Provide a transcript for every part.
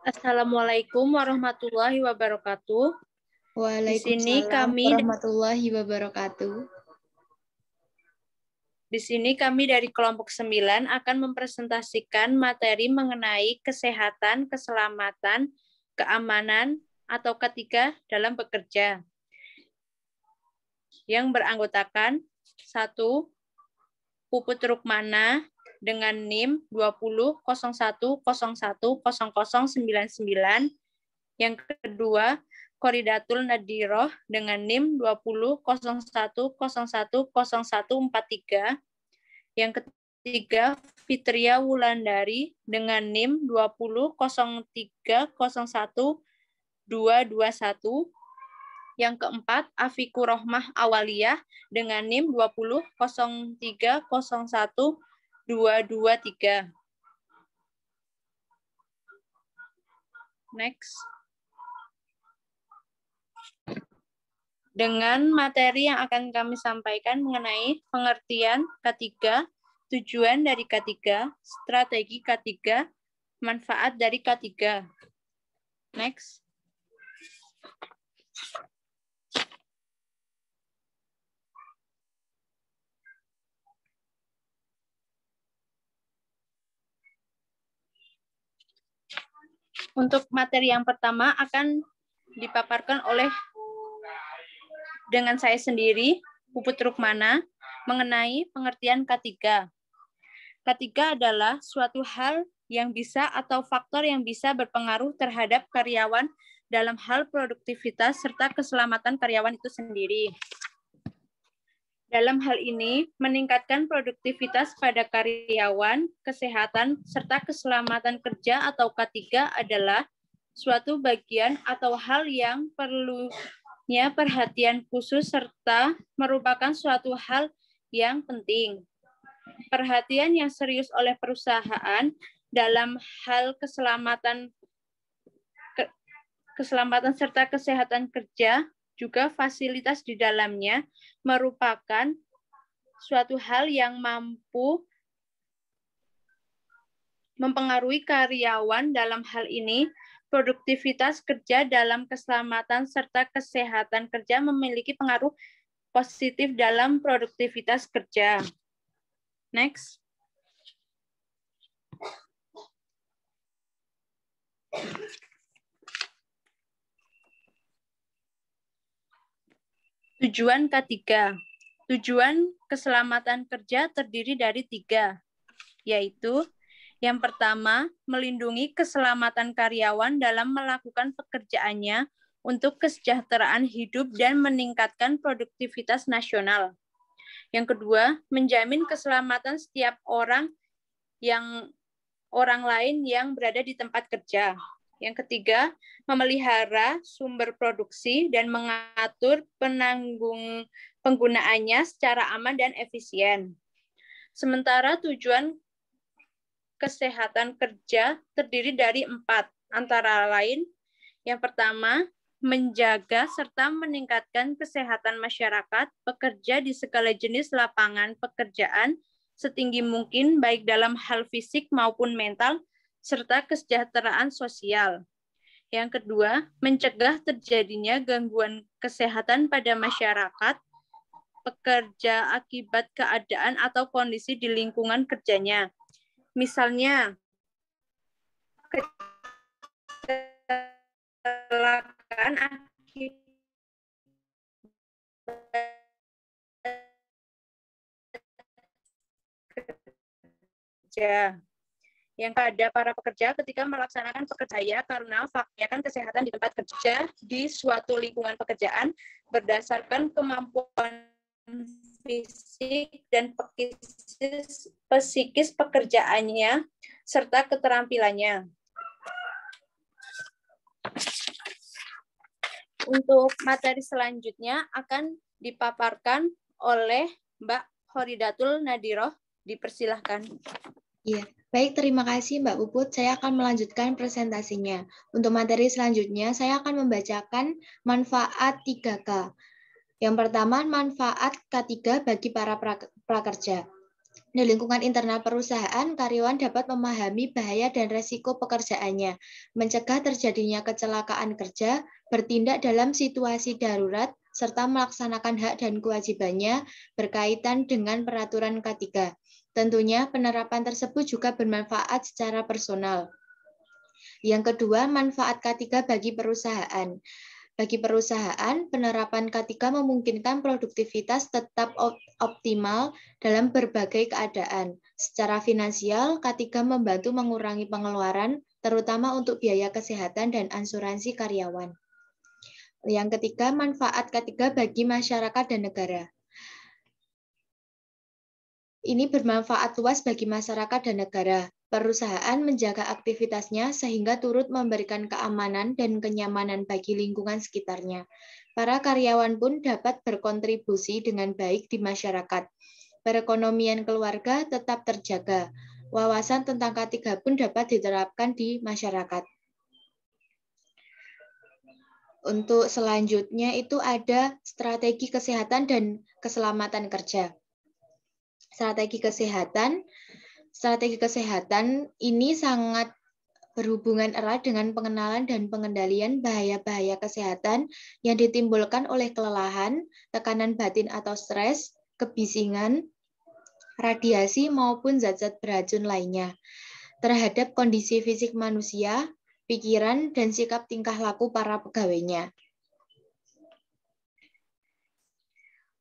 Assalamualaikum warahmatullahi wabarakatuh. Waalaikumsalam warahmatullahi wabarakatuh. Di sini kami dari kelompok 9 akan mempresentasikan materi mengenai kesehatan, keselamatan, keamanan, atau K3 dalam bekerja. Yang beranggotakan 1. Puput Rukmana dengan NIM 20.01.01.0099. Yang kedua, Khoridatul Nadiroh dengan NIM 20.01.01.0143. Yang ketiga, Fitria Wulandari dengan NIM 20.03.01.221. Yang keempat, Afikur Rohmah Awaliyah dengan NIM 20.03.01.223. Next. Dengan materi yang akan kami sampaikan mengenai pengertian K3, tujuan dari K3, strategi K3, manfaat dari K3. Next. Untuk materi yang pertama akan dipaparkan oleh dengan saya sendiri, Puput Rukmana, mengenai pengertian K3. K3 adalah suatu hal yang bisa atau faktor yang bisa berpengaruh terhadap karyawan dalam hal produktivitas serta keselamatan karyawan itu sendiri. Dalam hal ini, meningkatkan produktivitas pada karyawan, kesehatan, serta keselamatan kerja atau K3 adalah suatu bagian atau hal yang perlunya perhatian khusus serta merupakan suatu hal yang penting. Perhatian yang serius oleh perusahaan dalam hal keselamatan serta kesehatan kerja, juga fasilitas di dalamnya merupakan suatu hal yang mampu mempengaruhi karyawan dalam hal ini. Produktivitas kerja dalam keselamatan serta kesehatan kerja memiliki pengaruh positif dalam produktivitas kerja. Next. Tujuan K3. Tujuan keselamatan kerja terdiri dari 3, yaitu yang pertama, melindungi keselamatan karyawan dalam melakukan pekerjaannya untuk kesejahteraan hidup dan meningkatkan produktivitas nasional. Yang kedua, menjamin keselamatan setiap orang lain yang berada di tempat kerja. Yang ketiga, memelihara sumber produksi dan mengatur penggunaannya secara aman dan efisien. Sementara tujuan kesehatan kerja terdiri dari 4, antara lain, yang pertama, menjaga serta meningkatkan kesehatan masyarakat pekerja di segala jenis lapangan pekerjaan setinggi mungkin baik dalam hal fisik maupun mental, serta kesejahteraan sosial. Yang kedua, mencegah terjadinya gangguan kesehatan pada masyarakat pekerja akibat keadaan atau kondisi di lingkungan kerjanya. Misalnya, kecelakaan akibat kerja yang pada para pekerja ketika melaksanakan pekerjaan karena faktor kesehatan di tempat kerja di suatu lingkungan pekerjaan berdasarkan kemampuan fisik dan psikis pekerjaannya serta keterampilannya. Untuk materi selanjutnya akan dipaparkan oleh Mbak Khoridatul Nadiroh. Dipersilahkan. Iya, baik, terima kasih Mbak Puput. Saya akan melanjutkan presentasinya. Untuk materi selanjutnya, saya akan membacakan manfaat 3K. Yang pertama, manfaat K3 bagi para prakerja. Di lingkungan internal perusahaan, karyawan dapat memahami bahaya dan resiko pekerjaannya, mencegah terjadinya kecelakaan kerja, bertindak dalam situasi darurat, serta melaksanakan hak dan kewajibannya berkaitan dengan peraturan K3. Tentunya penerapan tersebut juga bermanfaat secara personal. Yang kedua, manfaat K3 bagi perusahaan. Bagi perusahaan, penerapan K3 memungkinkan produktivitas tetap optimal dalam berbagai keadaan. Secara finansial, K3 membantu mengurangi pengeluaran, terutama untuk biaya kesehatan dan asuransi karyawan. Yang ketiga, manfaat K3 bagi masyarakat dan negara. Ini bermanfaat luas bagi masyarakat dan negara. Perusahaan menjaga aktivitasnya sehingga turut memberikan keamanan dan kenyamanan bagi lingkungan sekitarnya. Para karyawan pun dapat berkontribusi dengan baik di masyarakat. Perekonomian keluarga tetap terjaga. Wawasan tentang K3 pun dapat diterapkan di masyarakat. Untuk selanjutnya itu ada strategi kesehatan dan keselamatan kerja. Strategi kesehatan ini sangat berhubungan erat dengan pengenalan dan pengendalian bahaya-bahaya kesehatan yang ditimbulkan oleh kelelahan, tekanan batin atau stres, kebisingan, radiasi maupun zat-zat beracun lainnya terhadap kondisi fisik manusia, pikiran, dan sikap tingkah laku para pegawainya.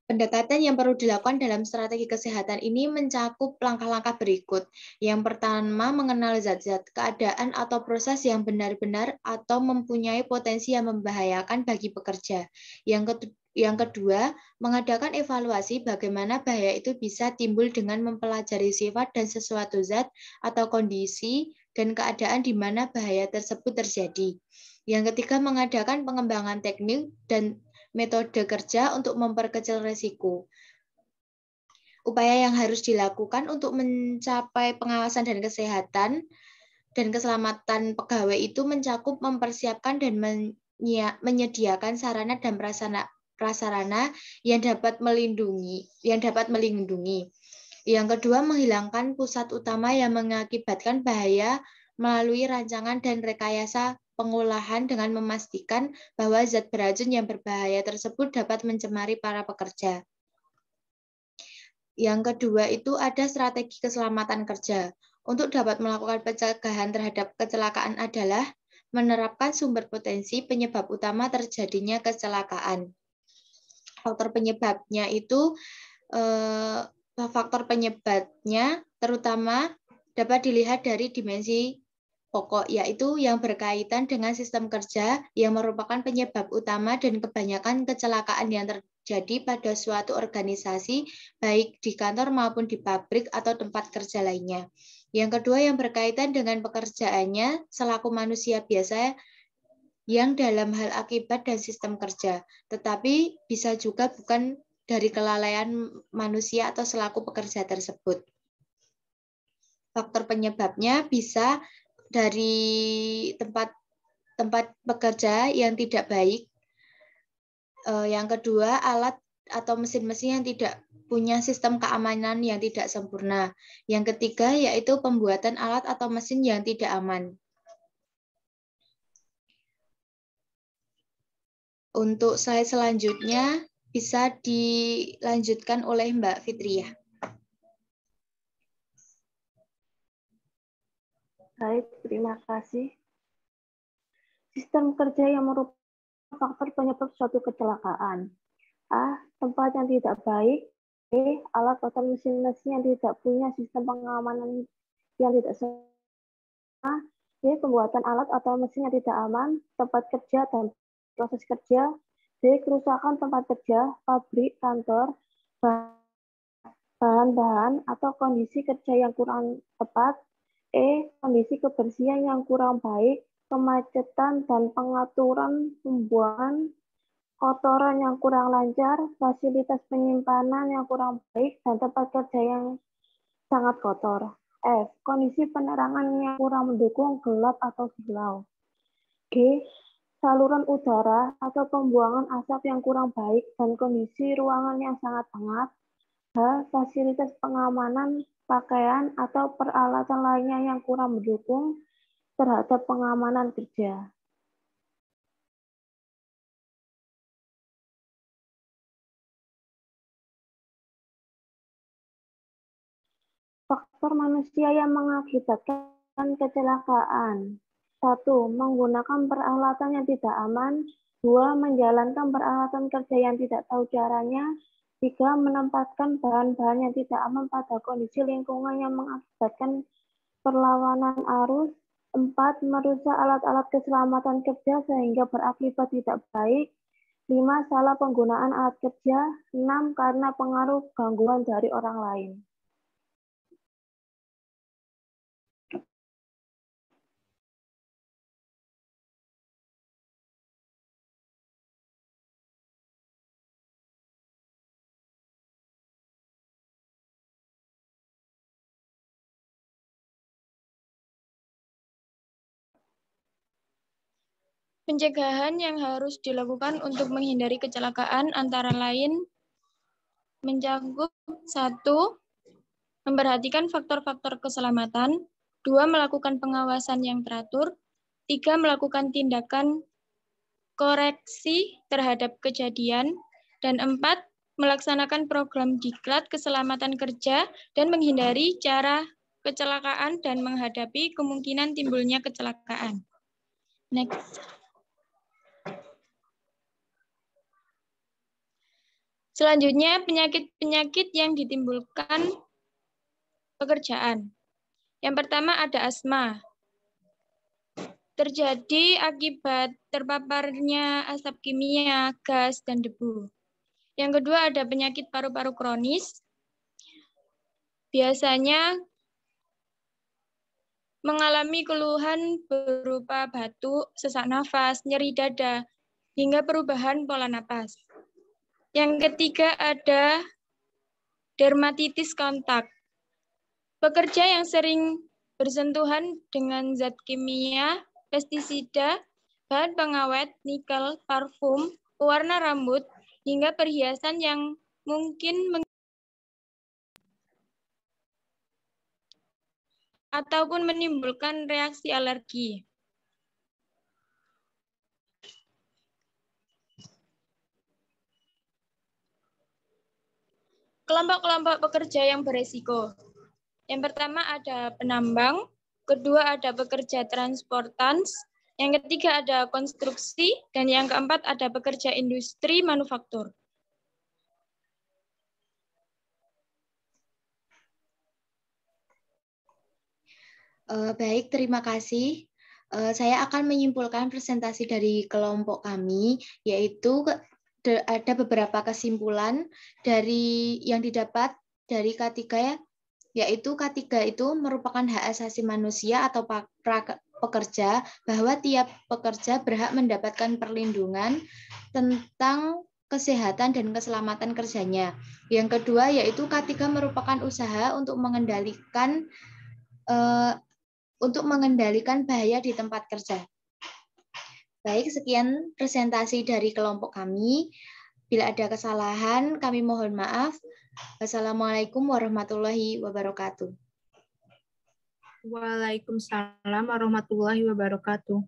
Pendekatan yang perlu dilakukan dalam strategi kesehatan ini mencakup langkah-langkah berikut. Yang pertama, mengenal zat-zat, keadaan atau proses yang benar-benar atau mempunyai potensi yang membahayakan bagi pekerja. Yang kedua, mengadakan evaluasi bagaimana bahaya itu bisa timbul dengan mempelajari sifat dan sesuatu zat atau kondisi dan keadaan di mana bahaya tersebut terjadi. Yang ketiga, mengadakan pengembangan teknik dan metode kerja untuk memperkecil risiko. Upaya yang harus dilakukan untuk mencapai pengawasan dan kesehatan dan keselamatan pegawai itu mencakup mempersiapkan dan menyediakan sarana dan prasarana yang dapat melindungi. Yang kedua, menghilangkan pusat utama yang mengakibatkan bahaya melalui rancangan dan rekayasa pengolahan dengan memastikan bahwa zat beracun yang berbahaya tersebut dapat mencemari para pekerja. Yang kedua itu ada strategi keselamatan kerja. Untuk dapat melakukan pencegahan terhadap kecelakaan adalah menerapkan sumber potensi penyebab utama terjadinya kecelakaan. Faktor penyebabnya terutama dapat dilihat dari dimensi pokok, yaitu yang berkaitan dengan sistem kerja yang merupakan penyebab utama dan kebanyakan kecelakaan yang terjadi pada suatu organisasi, baik di kantor maupun di pabrik atau tempat kerja lainnya. Yang kedua yang berkaitan dengan pekerjaannya selaku manusia biasa yang dalam hal akibat dan sistem kerja, tetapi bisa juga bukan dari kelalaian manusia atau selaku pekerja tersebut. Faktor penyebabnya bisa dari tempat bekerja yang tidak baik. Yang kedua, alat atau mesin-mesin yang tidak punya sistem keamanan yang tidak sempurna. Yang ketiga, yaitu pembuatan alat atau mesin yang tidak aman. Untuk slide selanjutnya bisa dilanjutkan oleh Mbak Fitriah. Baik, terima kasih. Sistem kerja yang merupakan faktor penyebab suatu kecelakaan. A. Tempat yang tidak baik. B. Alat atau mesin-mesin yang tidak punya sistem pengamanan yang tidak sempurna. D. Pembuatan alat atau mesin yang tidak aman, tempat kerja dan proses kerja. D. Kerusakan tempat kerja, pabrik, kantor, bahan-bahan atau kondisi kerja yang kurang tepat. E. Kondisi kebersihan yang kurang baik, kemacetan dan pengaturan pembuangan, kotoran yang kurang lancar, fasilitas penyimpanan yang kurang baik, dan tempat kerja yang sangat kotor. F. Kondisi penerangan yang kurang mendukung, gelap atau silau. G. Saluran udara atau pembuangan asap yang kurang baik dan kondisi ruangan yang sangat hangat. Fasilitas pengamanan, pakaian, atau peralatan lainnya yang kurang mendukung terhadap pengamanan kerja. Faktor manusia yang mengakibatkan kecelakaan. 1. Menggunakan peralatan yang tidak aman. 2. Menjalankan peralatan kerja yang tidak tahu caranya. 3. Menempatkan bahan-bahan yang tidak aman pada kondisi lingkungan yang mengakibatkan perlawanan arus. 4. Merusak alat-alat keselamatan kerja sehingga berakibat tidak baik. 5. Salah penggunaan alat kerja. 6. Karena pengaruh gangguan dari orang lain. Pencegahan yang harus dilakukan untuk menghindari kecelakaan antara lain mencakup 1. Memperhatikan faktor-faktor keselamatan. 2. Melakukan pengawasan yang teratur. 3. Melakukan tindakan koreksi terhadap kejadian. Dan 4. Melaksanakan program diklat keselamatan kerja dan menghindari cara kecelakaan dan menghadapi kemungkinan timbulnya kecelakaan. Next. Selanjutnya, penyakit-penyakit yang ditimbulkan pekerjaan. Yang pertama ada asma. Terjadi akibat terpaparnya asap kimia, gas, dan debu. Yang kedua ada penyakit paru-paru kronis. Biasanya mengalami keluhan berupa batuk, sesak nafas, nyeri dada, hingga perubahan pola napas. Yang ketiga ada dermatitis kontak. Pekerja yang sering bersentuhan dengan zat kimia, pestisida, bahan pengawet, nikel, parfum, pewarna rambut, hingga perhiasan yang mungkin ataupun menimbulkan reaksi alergi. Kelompok-kelompok pekerja yang beresiko. Yang pertama ada penambang, kedua ada pekerja transportans, yang ketiga ada konstruksi, dan yang keempat ada pekerja industri manufaktur. Baik, terima kasih. Saya akan menyimpulkan presentasi dari kelompok kami, yaitu ada beberapa kesimpulan dari yang didapat dari K3 ya, yaitu K3 itu merupakan hak asasi manusia atau pekerja, bahwa tiap pekerja berhak mendapatkan perlindungan tentang kesehatan dan keselamatan kerjanya. Yang kedua yaitu K3 merupakan usaha untuk mengendalikan bahaya di tempat kerja. Baik, sekian presentasi dari kelompok kami. Bila ada kesalahan, kami mohon maaf. Wassalamualaikum warahmatullahi wabarakatuh. Waalaikumsalam warahmatullahi wabarakatuh.